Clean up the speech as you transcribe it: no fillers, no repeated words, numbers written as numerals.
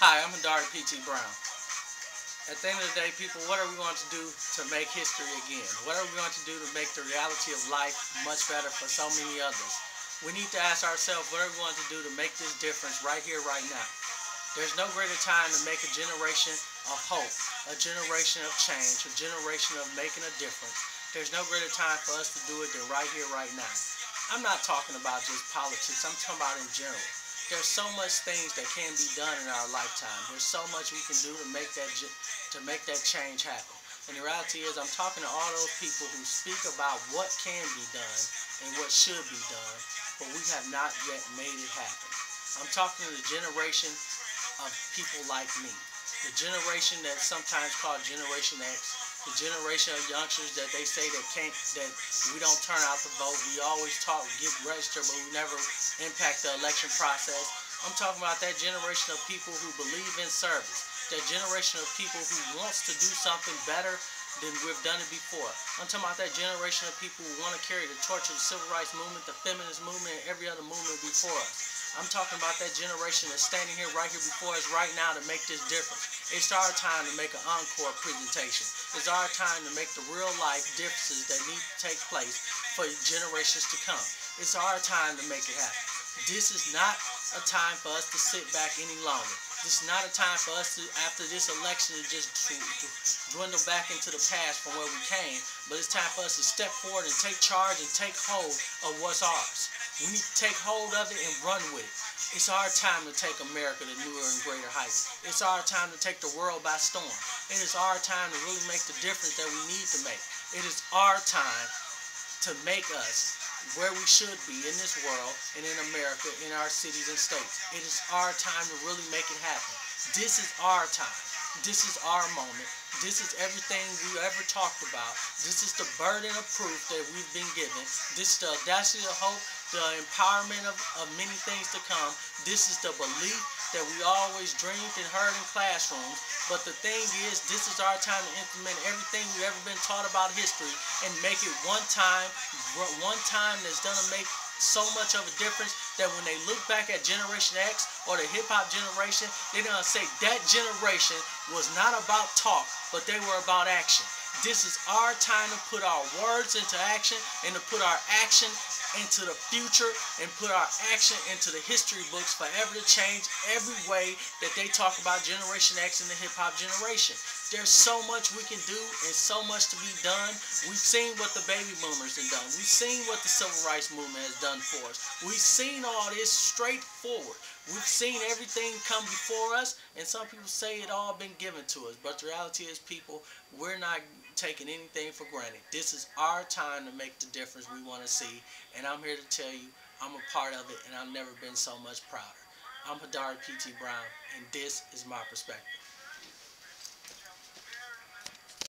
Hi, I'm Hadari P.T. Brown. At the end of the day, people, what are we going to do to make history again? What are we going to do to make the reality of life much better for so many others? We need to ask ourselves, what are we going to do to make this difference right here, right now? There's no greater time to make a generation of hope, a generation of change, a generation of making a difference. There's no greater time for us to do it than right here, right now. I'm not talking about just politics. I'm talking about in general. There's so much things that can be done in our lifetime. There's so much we can do to make that change happen. And the reality is, I'm talking to all those people who speak about what can be done and what should be done, but we have not yet made it happen. I'm talking to the generation of people like me, the generation that's sometimes called Generation X, the generation of youngsters that they say that we don't turn out to vote. We always talk, get registered, but we never impact the election process. I'm talking about that generation of people who believe in service, that generation of people who wants to do something better than we've done it before. I'm talking about that generation of people who want to carry the torch of the civil rights movement, the feminist movement, and every other movement before us. I'm talking about that generation that's standing here right here before us right now to make this difference. It's our time to make an encore presentation. It's our time to make the real life differences that need to take place for generations to come. It's our time to make it happen. This is not a time for us to sit back any longer. This is not a time for us to, after this election, to just dwindle back into the past from where we came, but it's time for us to step forward and take charge and take hold of what's ours. We need to take hold of it and run with it. It's our time to take America to newer and greater heights. It's our time to take the world by storm. It is our time to really make the difference that we need to make. It is our time to make us where we should be in this world and in America, in our cities and states. It is our time to really make it happen. This is our time. This is our moment. This is everything we ever talked about. This is the burden of proof that we've been given. This is the audacity of hope, the empowerment of many things to come. This is the belief that we always dreamed and heard in classrooms. But the thing is, this is our time to implement everything we've ever been taught about history and make it one time that's going to make so much of a difference that when they look back at Generation X or the hip-hop generation, they're going to say that generation was not about talk, but they were about action. This is our time to put our words into action and to put our action into the future and put our action into the history books forever to change every way that they talk about Generation X and the hip-hop generation. There's so much we can do and so much to be done. We've seen what the baby boomers have done. We've seen what the civil rights movement has done for us. We've seen all this straightforward. We've seen everything come before us, and some people say it all been given to us. But the reality is, people, we're not taking anything for granted. This is our time to make the difference we want to see, and I'm here to tell you I'm a part of it, and I've never been so much prouder. I'm Hadari P.T. Brown, and this is my perspective.